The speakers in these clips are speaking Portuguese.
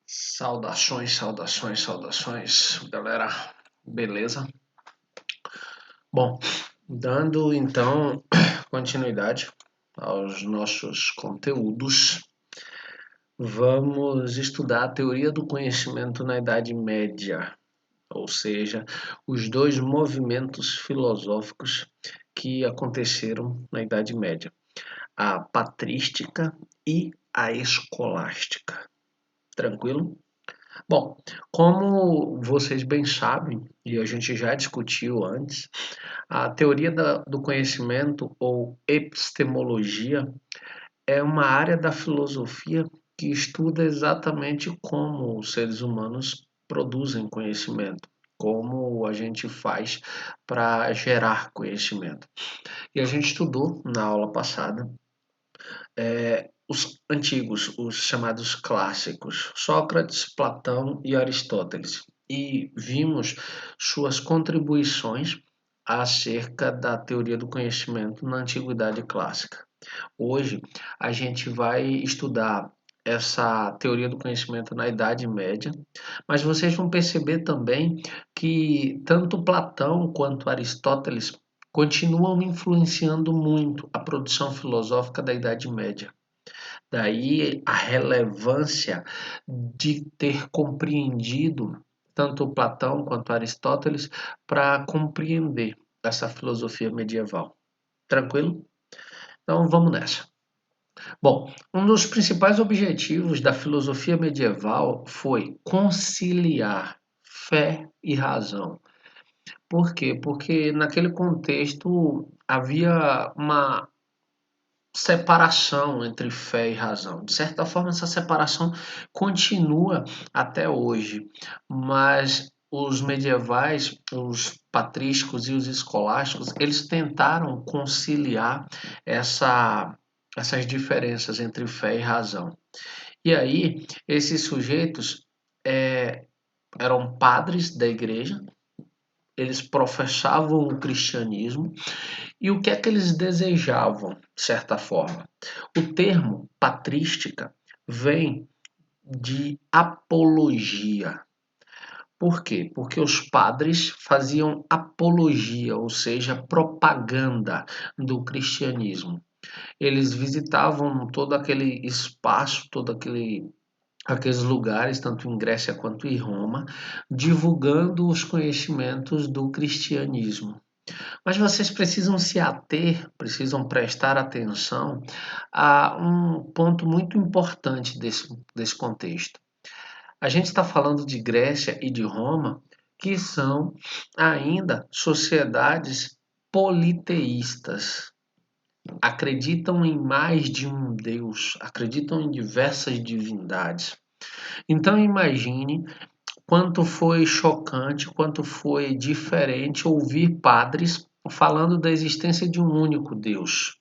Saudações, saudações, saudações, galera. Beleza? Bom, dando então continuidade aos nossos conteúdos, vamos estudar a teoria do conhecimento na Idade Média, ou seja, os dois movimentos filosóficos que aconteceram na Idade Média, a patrística e a escolástica. Tranquilo? Bom, como vocês bem sabem, e a gente já discutiu antes, a teoria do conhecimento ou epistemologia é uma área da filosofia que estuda exatamente como os seres humanos produzem conhecimento, como a gente faz para gerar conhecimento. E a gente estudou na aula passada os antigos, os chamados clássicos, Sócrates, Platão e Aristóteles, e vimos suas contribuições acerca da teoria do conhecimento na Antiguidade Clássica. Hoje a gente vai estudar essa teoria do conhecimento na Idade Média, mas vocês vão perceber também que tanto Platão quanto Aristóteles continuam influenciando muito a produção filosófica da Idade Média. Daí a relevância de ter compreendido tanto Platão quanto Aristóteles para compreender essa filosofia medieval. Tranquilo? Então vamos nessa. Bom, um dos principais objetivos da filosofia medieval foi conciliar fé e razão. Por quê? Porque naquele contexto havia uma separação entre fé e razão. De certa forma, essa separação continua até hoje, mas os medievais, os patrísticos e os escolásticos, eles tentaram conciliar essas diferenças entre fé e razão. E aí, esses sujeitos eram padres da igreja, eles professavam o cristianismo e o que é que eles desejavam, de certa forma? O termo patrística vem de apologia. Por quê? Porque os padres faziam apologia, ou seja, propaganda do cristianismo. Eles visitavam todo aquele espaço, aqueles lugares, tanto em Grécia quanto em Roma, divulgando os conhecimentos do cristianismo. Mas vocês precisam se ater, precisam prestar atenção a um ponto muito importante desse contexto. A gente está falando de Grécia e de Roma, que são ainda sociedades politeístas. Acreditam em mais de um Deus, acreditam em diversas divindades. Então imagine quanto foi chocante, quanto foi diferente ouvir padres falando da existência de um único Deus.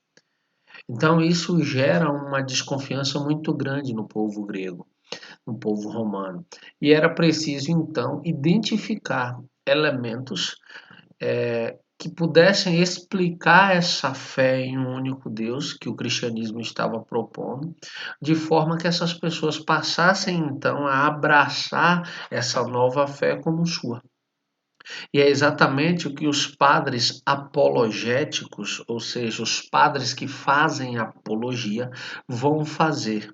Então isso gera uma desconfiança muito grande no povo grego, no povo romano. E era preciso então identificar elementos que pudessem explicar essa fé em um único Deus que o cristianismo estava propondo, de forma que essas pessoas passassem então a abraçar essa nova fé como sua. E é exatamente o que os padres apologéticos, ou seja, os padres que fazem apologia, vão fazer.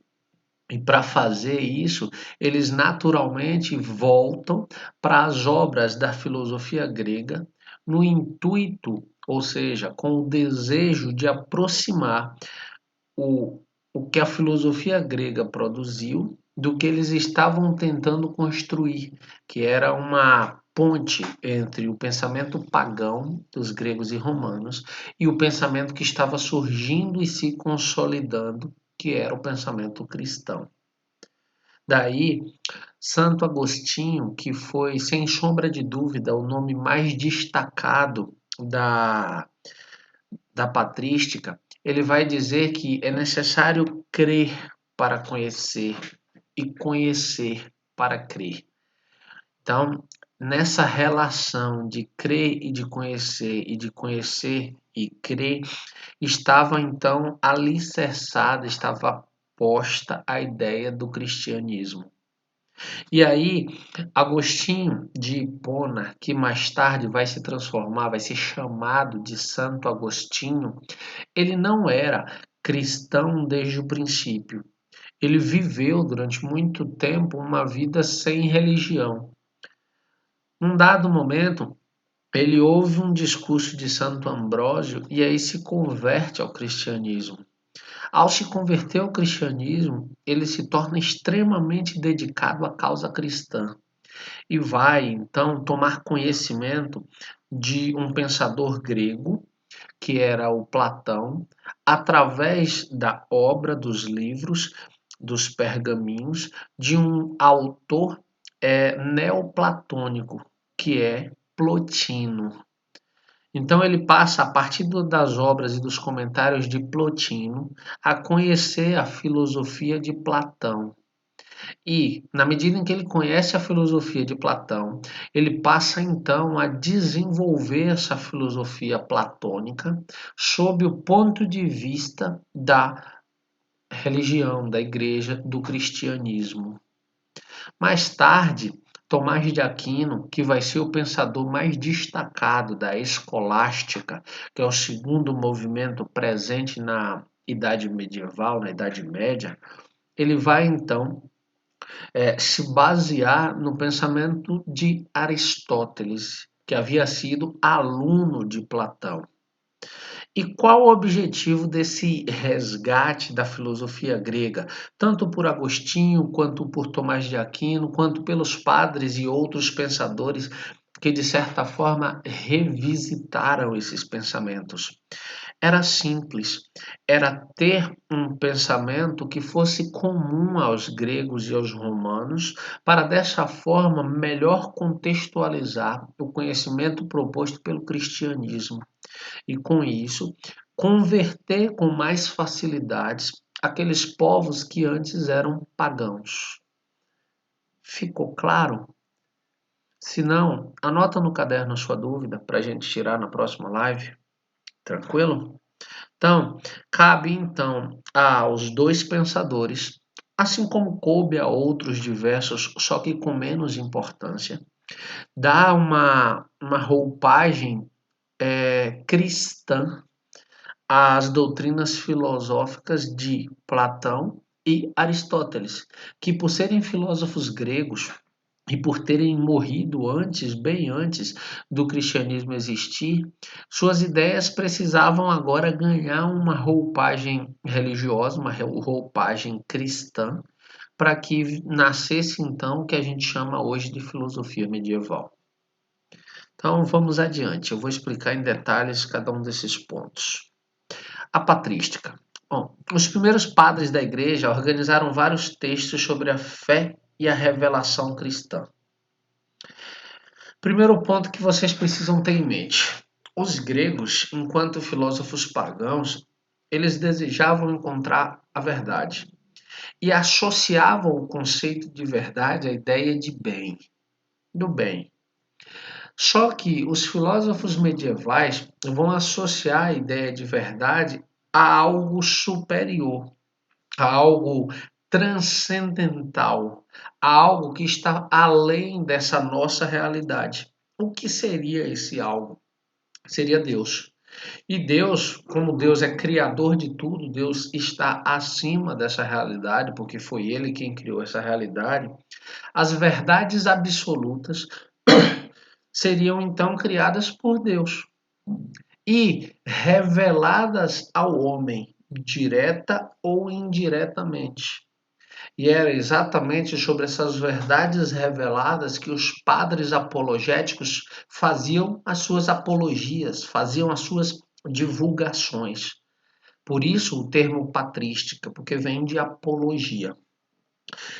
E para fazer isso, eles naturalmente voltam para as obras da filosofia grega, no intuito, ou seja, com o desejo de aproximar o, o que a filosofia grega produziu do que eles estavam tentando construir, que era uma ponte entre o pensamento pagão dos gregos e romanos e o pensamento que estava surgindo e se consolidando, que era o pensamento cristão. Daí, Santo Agostinho, que foi, sem sombra de dúvida, o nome mais destacado da patrística, ele vai dizer que é necessário crer para conhecer e conhecer para crer. Então, nessa relação de crer e de conhecer e crer, estava então alicerçada, estava posta a ideia do cristianismo. E aí, Agostinho de Hipona, que mais tarde vai se transformar, vai ser chamado de Santo Agostinho, ele não era cristão desde o princípio. Ele viveu durante muito tempo uma vida sem religião. Num dado momento, ele ouve um discurso de Santo Ambrósio e aí se converte ao cristianismo. Ao se converter ao cristianismo, ele se torna extremamente dedicado à causa cristã e vai então tomar conhecimento de um pensador grego, que era o Platão, através da obra, dos livros, dos pergaminhos de um autor neoplatônico, que é Plotino. Então ele passa, a partir das obras e dos comentários de Plotino, a conhecer a filosofia de Platão. E, na medida em que ele conhece a filosofia de Platão, ele passa então a desenvolver essa filosofia platônica sob o ponto de vista da religião, da igreja, do cristianismo. Mais tarde, Tomás de Aquino, que vai ser o pensador mais destacado da escolástica, que é o segundo movimento presente na Idade Medieval, na Idade Média, ele vai então se basear no pensamento de Aristóteles, que havia sido aluno de Platão. E qual o objetivo desse resgate da filosofia grega, tanto por Agostinho, quanto por Tomás de Aquino, quanto pelos padres e outros pensadores que, de certa forma, revisitaram esses pensamentos? Era simples, era ter um pensamento que fosse comum aos gregos e aos romanos, para dessa forma melhor contextualizar o conhecimento proposto pelo cristianismo e, com isso, converter com mais facilidades aqueles povos que antes eram pagãos. Ficou claro? Se não, anota no caderno a sua dúvida para a gente tirar na próxima live. Tranquilo? Então, cabe então aos dois pensadores, assim como coube a outros diversos, só que com menos importância, dar uma roupagem cristã às doutrinas filosóficas de Platão e Aristóteles, que por serem filósofos gregos e por terem morrido antes, bem antes do cristianismo existir, suas ideias precisavam agora ganhar uma roupagem religiosa, uma roupagem cristã, para que nascesse então o que a gente chama hoje de filosofia medieval. Então vamos adiante, eu vou explicar em detalhes cada um desses pontos. A patrística. Bom, os primeiros padres da igreja organizaram vários textos sobre a fé e a revelação cristã. Primeiro ponto que vocês precisam ter em mente. Os gregos, enquanto filósofos pagãos, eles desejavam encontrar a verdade e associavam o conceito de verdade à ideia de bem, do bem. Só que os filósofos medievais vão associar a ideia de verdade a algo superior, a algo transcendental, a algo que está além dessa nossa realidade. O que seria esse algo? Seria Deus. E Deus, como Deus é criador de tudo, Deus está acima dessa realidade, porque foi Ele quem criou essa realidade. As verdades absolutas seriam então criadas por Deus e reveladas ao homem, direta ou indiretamente. E era exatamente sobre essas verdades reveladas que os padres apologéticos faziam as suas apologias, faziam as suas divulgações. Por isso o termo patrística, porque vem de apologia.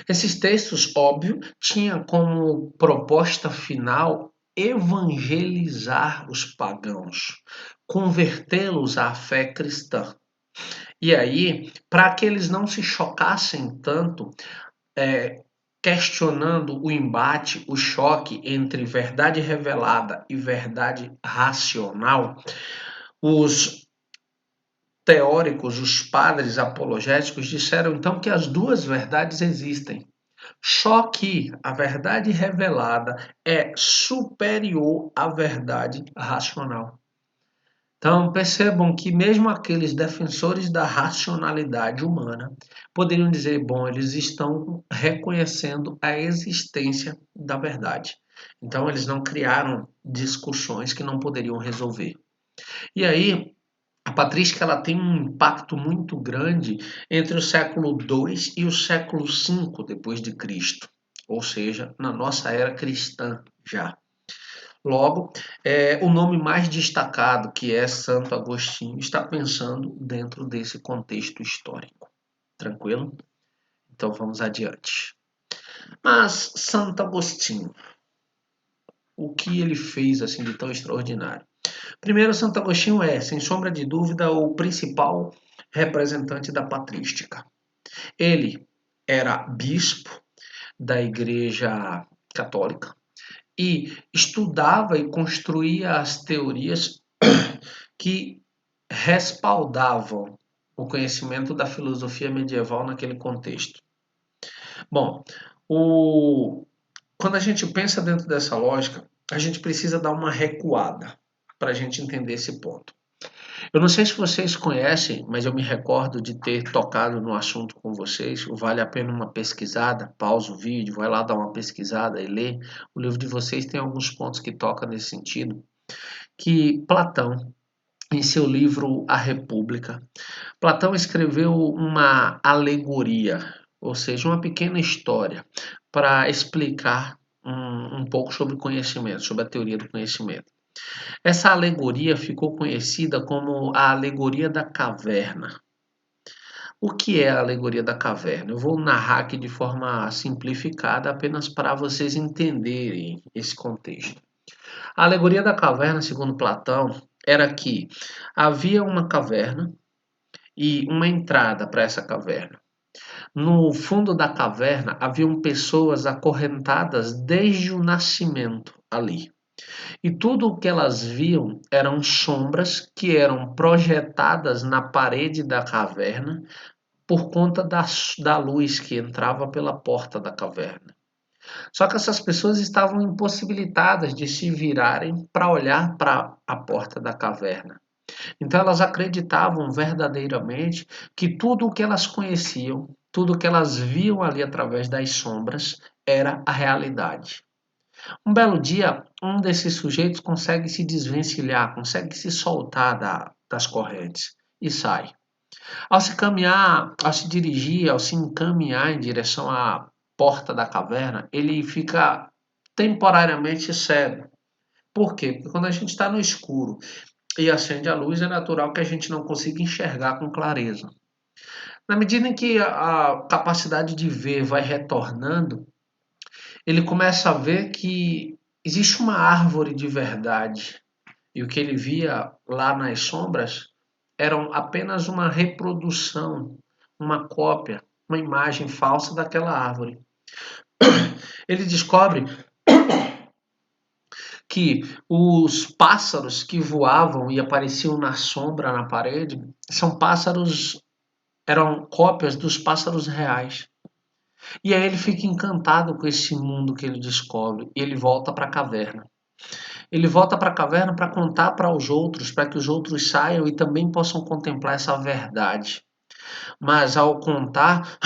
Esses textos, óbvio, tinham como proposta final evangelizar os pagãos, convertê-los à fé cristã. E aí, para que eles não se chocassem tanto, questionando o embate, o choque entre verdade revelada e verdade racional, os teóricos, os padres apologéticos disseram então que as duas verdades existem. Só que a verdade revelada é superior à verdade racional. Então, percebam que mesmo aqueles defensores da racionalidade humana poderiam dizer, bom, eles estão reconhecendo a existência da verdade. Então, eles não criaram discussões que não poderiam resolver. E aí, a patrística ela tem um impacto muito grande entre o século II e o século V depois de Cristo, ou seja, na nossa era cristã já. Logo, o nome mais destacado, que é Santo Agostinho, está pensando dentro desse contexto histórico. Tranquilo? Então vamos adiante. Mas Santo Agostinho, o que ele fez assim de tão extraordinário? Primeiro, Santo Agostinho é, sem sombra de dúvida, o principal representante da patrística. Ele era bispo da Igreja Católica e estudava e construía as teorias que respaldavam o conhecimento da filosofia medieval naquele contexto. Bom, quando a gente pensa dentro dessa lógica, a gente precisa dar uma recuada para a gente entender esse ponto. Eu não sei se vocês conhecem, mas eu me recordo de ter tocado no assunto com vocês. Vale a pena uma pesquisada, pausa o vídeo, vai lá dar uma pesquisada e lê. O livro de vocês tem alguns pontos que tocam nesse sentido. Que Platão, em seu livro A República, Platão escreveu uma alegoria, ou seja, uma pequena história, para explicar um pouco sobre o conhecimento, sobre a teoria do conhecimento. Essa alegoria ficou conhecida como a alegoria da caverna. O que é a alegoria da caverna? Eu vou narrar aqui de forma simplificada, apenas para vocês entenderem esse contexto. A alegoria da caverna, segundo Platão, era que havia uma caverna e uma entrada para essa caverna. No fundo da caverna haviam pessoas acorrentadas desde o nascimento ali. E tudo o que elas viam eram sombras que eram projetadas na parede da caverna por conta da luz que entrava pela porta da caverna. Só que essas pessoas estavam impossibilitadas de se virarem para olhar para a porta da caverna. Então elas acreditavam verdadeiramente que tudo o que elas conheciam, tudo o que elas viam ali através das sombras, era a realidade. Um belo dia, um desses sujeitos consegue se desvencilhar, consegue se soltar das correntes e sai. Ao se caminhar, ao se dirigir, ao se encaminhar em direção à porta da caverna, ele fica temporariamente cego. Por quê? Porque quando a gente está no escuro e acende a luz, é natural que a gente não consiga enxergar com clareza. Na medida em que a capacidade de ver vai retornando, ele começa a ver que existe uma árvore de verdade. E o que ele via lá nas sombras era apenas uma reprodução, uma cópia, uma imagem falsa daquela árvore. Ele descobre que os pássaros que voavam e apareciam na sombra na parede eram cópias dos pássaros reais. E aí ele fica encantado com esse mundo que ele descobre e ele volta para a caverna. Ele volta para a caverna para contar para os outros, para que os outros saiam e também possam contemplar essa verdade. Mas ao contar,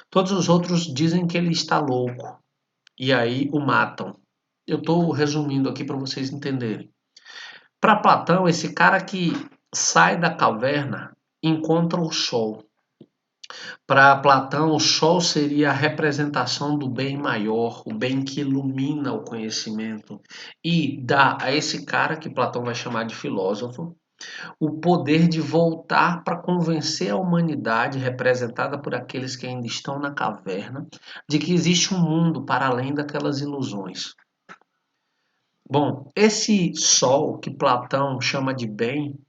todos os outros dizem que ele está louco e aí o matam. Eu estou resumindo aqui para vocês entenderem. Para Platão, esse cara que sai da caverna encontra o sol. Para Platão, o sol seria a representação do bem maior, o bem que ilumina o conhecimento e dá a esse cara, que Platão vai chamar de filósofo, o poder de voltar para convencer a humanidade, representada por aqueles que ainda estão na caverna, de que existe um mundo para além daquelas ilusões. Bom, esse sol que Platão chama de bem,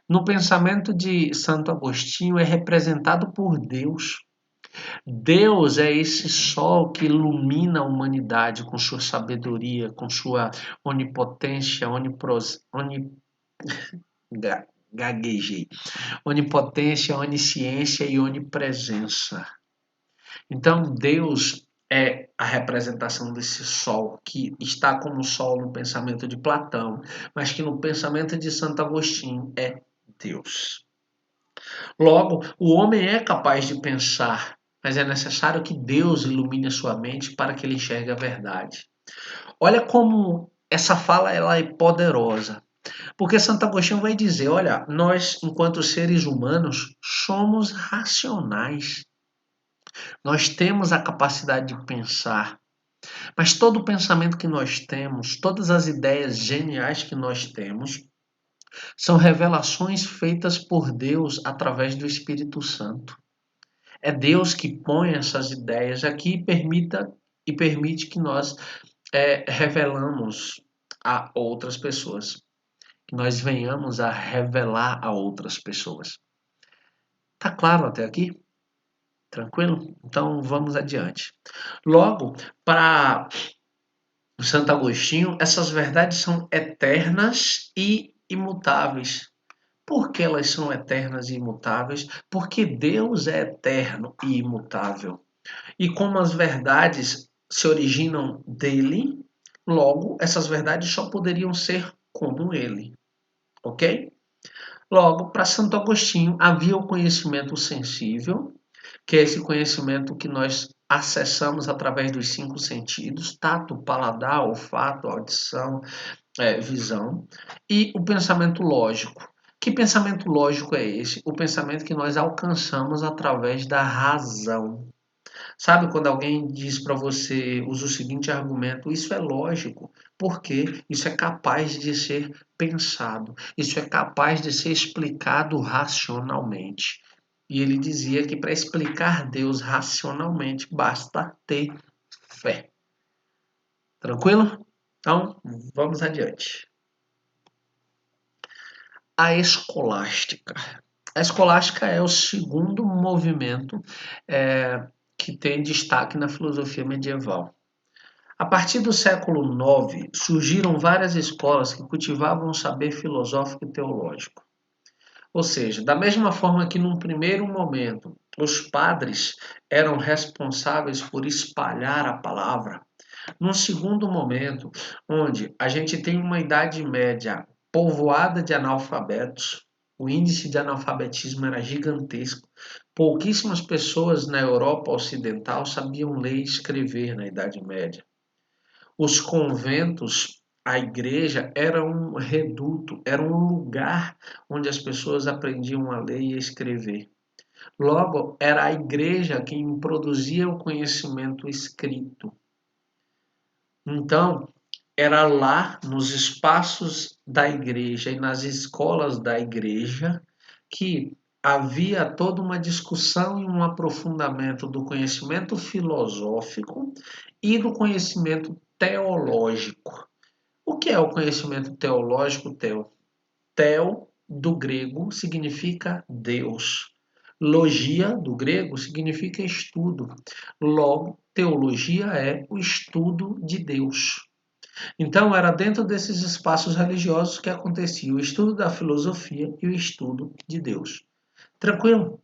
no pensamento de Santo Agostinho é representado por Deus. Deus é esse sol que ilumina a humanidade com sua sabedoria, com sua onipotência, gaguejei. Onipotência, onisciência e onipresença. Então, Deus é a representação desse sol, que está como sol no pensamento de Platão, mas que no pensamento de Santo Agostinho é Deus. Logo, o homem é capaz de pensar, mas é necessário que Deus ilumine a sua mente para que ele enxergue a verdade. Olha como essa fala ela é poderosa. Porque Santo Agostinho vai dizer, olha, nós, enquanto seres humanos, somos racionais. Nós temos a capacidade de pensar, mas todo o pensamento que nós temos, todas as ideias geniais que nós temos, são revelações feitas por Deus através do Espírito Santo. É Deus que põe essas ideias aqui e permite que nós revelamos a outras pessoas, que nós venhamos a revelar a outras pessoas. Tá claro até aqui? Tranquilo? Então vamos adiante. Logo, para Santo Agostinho, essas verdades são eternas e imutáveis. Por que elas são eternas e imutáveis? Porque Deus é eterno e imutável. E como as verdades se originam dele, logo essas verdades só poderiam ser como ele. Ok? Logo, para Santo Agostinho, havia o conhecimento sensível, que é esse conhecimento que nós acessamos através dos cinco sentidos, tato, paladar, olfato, audição, visão, e o pensamento lógico. Que pensamento lógico é esse? O pensamento que nós alcançamos através da razão. Sabe quando alguém diz para você, usa o seguinte argumento, isso é lógico, porque isso é capaz de ser pensado, isso é capaz de ser explicado racionalmente. E ele dizia que para explicar Deus racionalmente basta ter fé. Tranquilo? Então, vamos adiante. A escolástica. A escolástica é o segundo movimento que tem destaque na filosofia medieval. A partir do século IX, surgiram várias escolas que cultivavam o saber filosófico e teológico. Ou seja, da mesma forma que num primeiro momento os padres eram responsáveis por espalhar a palavra, num segundo momento, onde a gente tem uma Idade Média povoada de analfabetos, o índice de analfabetismo era gigantesco. Pouquíssimas pessoas na Europa Ocidental sabiam ler e escrever na Idade Média. Os conventos, a igreja, era um reduto, era um lugar onde as pessoas aprendiam a ler e a escrever. Logo, era a igreja quem produzia o conhecimento escrito. Então, era lá, nos espaços da igreja e nas escolas da igreja, que havia toda uma discussão e um aprofundamento do conhecimento filosófico e do conhecimento teológico. O que é o conhecimento teológico, Theo? Theo, do grego, significa Deus. Logia, do grego, significa estudo. Logo, teologia é o estudo de Deus. Então, era dentro desses espaços religiosos que acontecia o estudo da filosofia e o estudo de Deus. Tranquilo?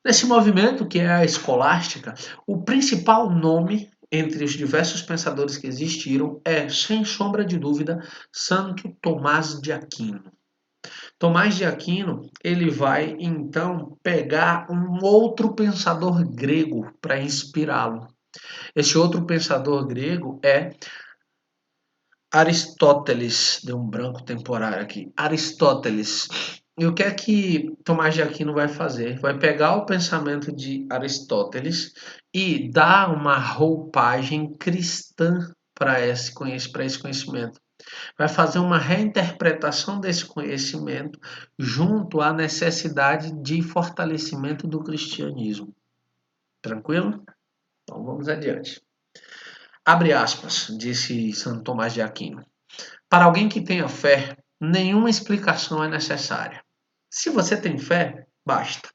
Nesse movimento, que é a escolástica, o principal nome entre os diversos pensadores que existiram é, sem sombra de dúvida, Santo Tomás de Aquino. Tomás de Aquino, ele vai então pegar um outro pensador grego para inspirá-lo. Esse outro pensador grego é Aristóteles. Deu um branco temporário aqui. Aristóteles. E o que é que Tomás de Aquino vai fazer? Vai pegar o pensamento de Aristóteles e dar uma roupagem cristã para esse conhecimento. Vai fazer uma reinterpretação desse conhecimento junto à necessidade de fortalecimento do cristianismo. Tranquilo? Então vamos adiante. Abre aspas, disse Santo Tomás de Aquino. Para alguém que tenha fé, nenhuma explicação é necessária. Se você tem fé, basta.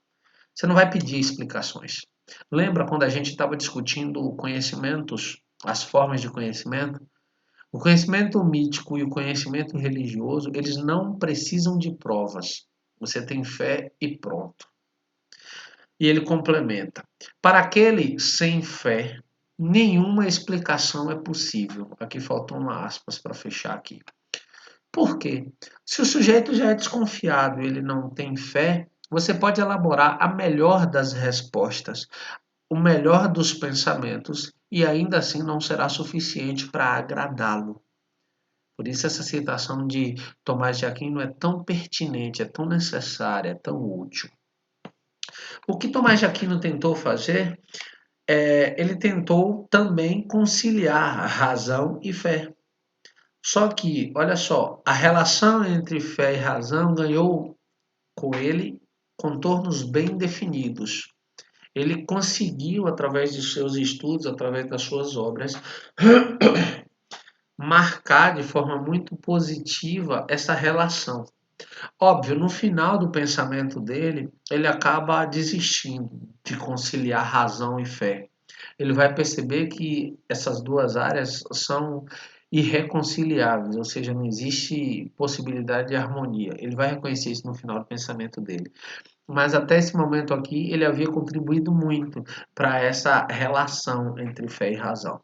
Você não vai pedir explicações. Lembra quando a gente estava discutindo conhecimentos, as formas de conhecimento? O conhecimento mítico e o conhecimento religioso, eles não precisam de provas. Você tem fé e pronto. E ele complementa: para aquele sem fé, nenhuma explicação é possível. Aqui faltou uma aspas para fechar aqui. Por quê? Se o sujeito já é desconfiado e ele não tem fé, você pode elaborar a melhor das respostas, o melhor dos pensamentos, e ainda assim não será suficiente para agradá-lo. Por isso essa citação de Tomás de Aquino é tão pertinente, é tão necessária, é tão útil. O que Tomás de Aquino tentou fazer ele tentou também conciliar razão e fé. Só que, olha só, a relação entre fé e razão ganhou com ele contornos bem definidos. Ele conseguiu, através de seus estudos, através das suas obras, marcar de forma muito positiva essa relação. Óbvio, no final do pensamento dele, ele acaba desistindo de conciliar razão e fé. Ele vai perceber que essas duas áreas são irreconciliáveis, ou seja, não existe possibilidade de harmonia. Ele vai reconhecer isso no final do pensamento dele. Mas até esse momento aqui, ele havia contribuído muito para essa relação entre fé e razão.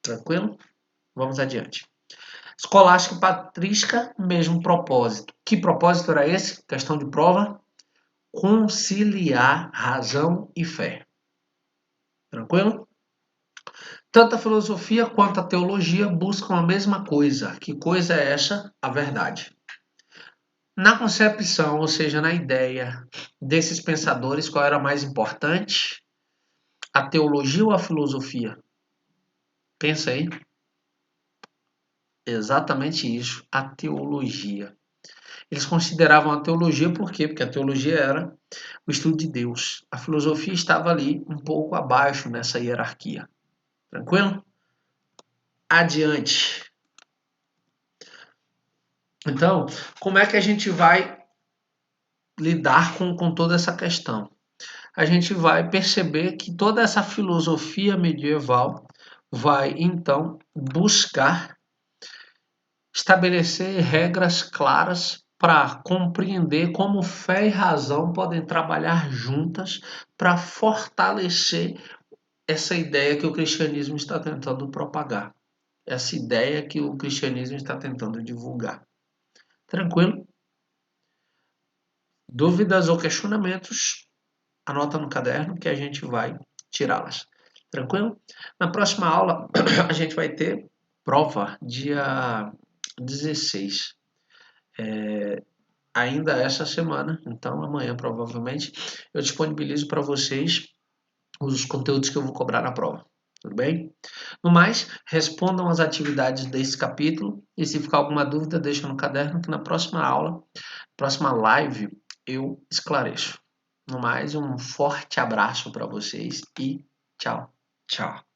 Tranquilo? Vamos adiante. Escolástica e patrística, mesmo propósito. Que propósito era esse? Questão de prova. Conciliar razão e fé. Tranquilo? Tanto a filosofia quanto a teologia buscam a mesma coisa. Que coisa é essa? A verdade. Na concepção, ou seja, na ideia desses pensadores, qual era mais importante? A teologia ou a filosofia? Pensa aí. Exatamente isso, a teologia. Eles consideravam a teologia por quê? Porque a teologia era o estudo de Deus. A filosofia estava ali um pouco abaixo nessa hierarquia. Tranquilo? Adiante. Então, como é que a gente vai lidar com toda essa questão? A gente vai perceber que toda essa filosofia medieval vai, então, buscar estabelecer regras claras para compreender como fé e razão podem trabalhar juntas para fortalecer essa ideia que o cristianismo está tentando propagar, essa ideia que o cristianismo está tentando divulgar. Tranquilo? Dúvidas ou questionamentos? Anota no caderno que a gente vai tirá-las. Tranquilo? Na próxima aula a gente vai ter prova dia 16. Ainda essa semana, então amanhã provavelmente eu disponibilizo para vocês os conteúdos que eu vou cobrar na prova. Tudo bem? No mais, respondam as atividades desse capítulo e se ficar alguma dúvida, deixa no caderno que na próxima aula, próxima live, eu esclareço. No mais, um forte abraço para vocês e tchau, tchau.